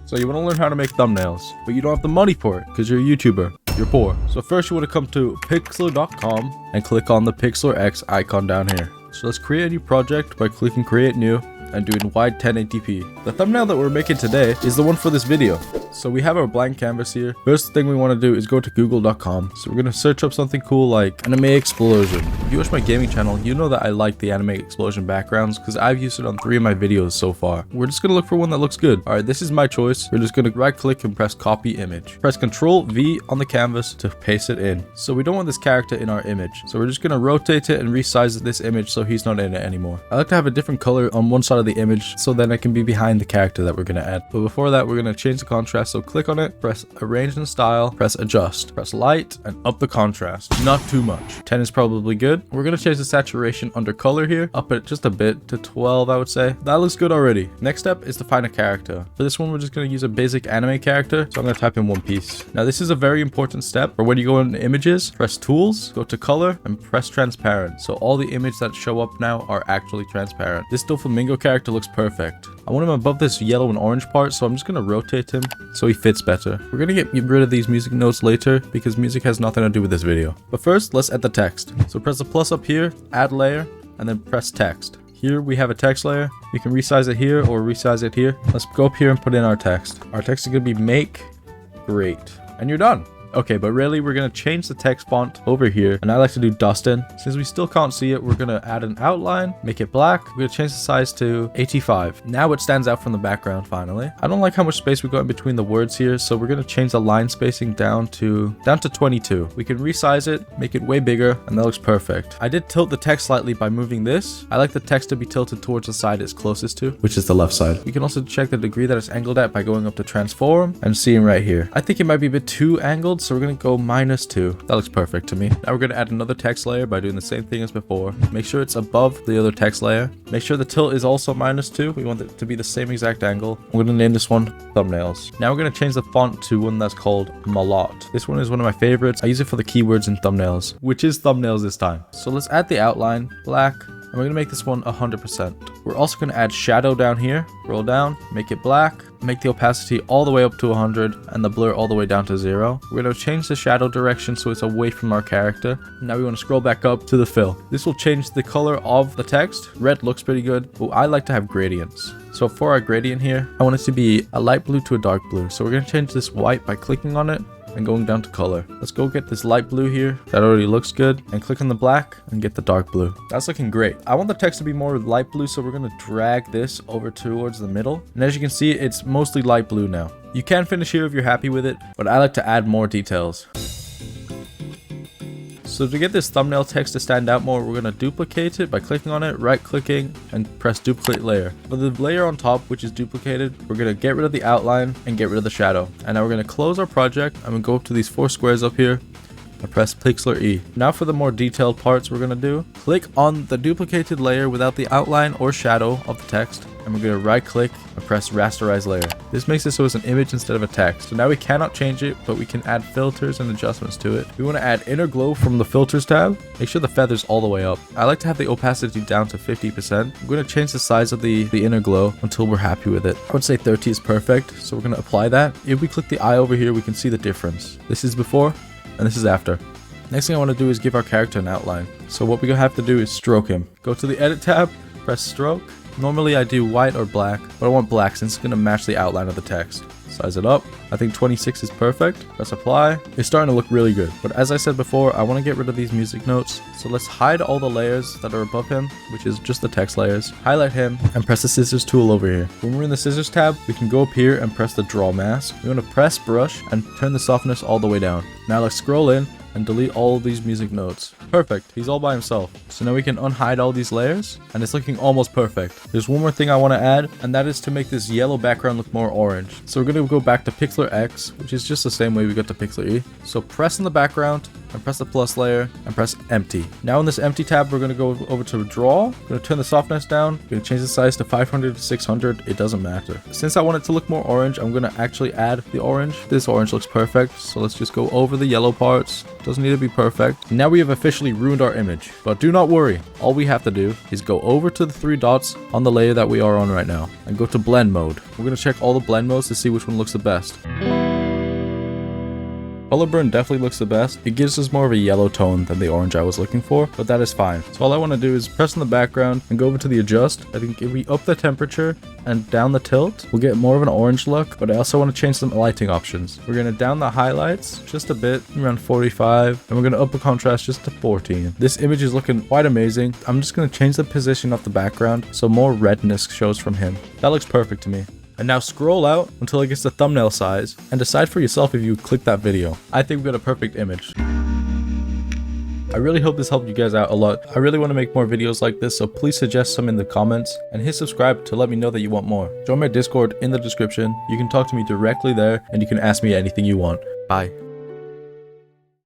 So you want to learn how to make thumbnails, but you don't have the money for it because you're a YouTuber. You're poor. So first you want to come to Pixlr.com and click on the Pixlr X icon down here. So let's create a new project by clicking create new and doing wide 1080p. The thumbnail that we're making today is the one for this video. So we have our blank canvas here. First thing we want to do is go to google.com. So we're going to search up something cool like anime explosion. If you watch my gaming channel, you know that I like the anime explosion backgrounds because I've used it on 3 of my videos so far. We're just going to look for one that looks good. All right, this is my choice. We're just going to right click and press copy image. Press Ctrl V on the canvas to paste it in. So we don't want this character in our image. So we're just going to rotate it and resize this image so he's not in it anymore. I like to have a different color on one side of the image so then it can be behind the character that we're going to add. But before that, we're going to change the contrast. So click on it, press arrange and style, press adjust, press light and up the contrast. Not too much. 10 is probably good. We're going to change the saturation under color here, up it just a bit to 12, I would say. That looks good already. Next step is to find a character. For this one, we're just going to use a basic anime character. So I'm going to type in One Piece. Now this is a very important step. For when you go into images, press tools, go to color and press transparent. So all the images that show up now are actually transparent. This Doflamingo character looks perfect. I want him above this yellow and orange part, so I'm just going to rotate him so he fits better. We're going to get rid of these music notes later because music has nothing to do with this video. But first, let's add the text. So press the plus up here, add layer, and then press text. Here we have a text layer. We can resize it here or resize it here. Let's go up here and put in our text. Our text is going to be make great. And you're done. Okay, but really we're going to change the text font over here, and I like to do Dustin. Since we still can't see it, we're going to add an outline, make it black. We're going to change the size to 85. Now it stands out from the background finally. I don't like how much space we got in between the words here, so we're going to change the line spacing down to 22. We can resize it, make it way bigger, and that looks perfect. I did tilt the text slightly by moving this. I like the text to be tilted towards the side it's closest to, which is the left side. We can also check the degree that it's angled at by going up to transform and seeing right here. I think it might be a bit too angled, so we're going to go -2. That looks perfect to me. Now we're going to add another text layer by doing the same thing as before. Make sure it's above the other text layer. Make sure the tilt is also -2. We want it to be the same exact angle. I'm going to name this one thumbnails. Now we're going to change the font to one that's called Malot. This one is one of my favorites. I use it for the keywords in thumbnails, which is thumbnails this time. So let's add the outline, black. And we're going to make this one 100%. We're also going to add shadow down here. Roll down, make it black, make the opacity all the way up to 100 and the blur all the way down to 0. We're going to change the shadow direction so it's away from our character. Now we want to scroll back up to the fill. This will change the color of the text. Red looks pretty good, but I like to have gradients. So for our gradient here, I want it to be a light blue to a dark blue. So we're going to change this white by clicking on it and going down to color. Let's go get this light blue here. That already looks good. And click on the black and get the dark blue. That's looking great. I want the text to be more light blue, so we're going to drag this over towards the middle. And as you can see, it's mostly light blue now. You can finish here if you're happy with it, but I like to add more details. So to get this thumbnail text to stand out more, we're going to duplicate it by clicking on it, right clicking, and press duplicate layer. For the layer on top, which is duplicated, we're going to get rid of the outline and get rid of the shadow. And now we're going to close our project. I'm going to go up to these 4 squares up here and press Pixlr E. Now for the more detailed parts we're going to do, click on the duplicated layer without the outline or shadow of the text. And we're going to right click and press rasterize layer. This makes it so it's an image instead of a text. So now we cannot change it, but we can add filters and adjustments to it. We want to add inner glow from the filters tab. Make sure the feather's all the way up. I like to have the opacity down to 50%. I'm going to change the size of the inner glow until we're happy with it. I would say 30 is perfect. So we're going to apply that. If we click the eye over here, we can see the difference. This is before and this is after. Next thing I want to do is give our character an outline. So what we're going to have to do is stroke him. Go to the edit tab, press stroke. Normally I do white or black, but I want black since it's going to match the outline of the text. Size it up. I think 26 is perfect. Press apply. It's starting to look really good. But as I said before, I want to get rid of these music notes. So let's hide all the layers that are above him, which is just the text layers. Highlight him and press the scissors tool over here. When we're in the scissors tab, we can go up here and press the draw mask. We want to press brush and turn the softness all the way down. Now let's scroll in and delete all of these music notes. Perfect. He's all by himself. So now we can unhide all these layers and it's looking almost perfect. There's one more thing I want to add, and that is to make this yellow background look more orange. So we're going to go back to Pixlr X, which is just the same way we got to Pixlr E. So press in the background, and press the plus layer and press empty. Now in this empty tab, we're going to go over to draw. I'm going to turn the softness down. I'm going to change the size to 500 to 600. It doesn't matter. Since I want it to look more orange, I'm going to actually add the orange. This orange looks perfect. So let's just go over the yellow parts. Doesn't need to be perfect. Now we have officially ruined our image, but do not worry. All we have to do is go over to the 3 dots on the layer that we are on right now and go to blend mode. We're going to check all the blend modes to see which one looks the best. Color burn definitely looks the best. It gives us more of a yellow tone than the orange I was looking for, but that is fine. So all I want to do is press on the background and go over to the adjust. I think if we up the temperature and down the tilt, we'll get more of an orange look, but I also want to change some lighting options. We're going to down the highlights just a bit, around 45, and we're going to up the contrast just to 14. This image is looking quite amazing. I'm just going to change the position of the background so more redness shows from him. That looks perfect to me. And now scroll out until it gets the thumbnail size and decide for yourself if you click that video. I think we got a perfect image. I really hope this helped you guys out a lot. I really want to make more videos like this, so please suggest some in the comments and hit subscribe to let me know that you want more. Join my Discord in the description. You can talk to me directly there and you can ask me anything you want. Bye.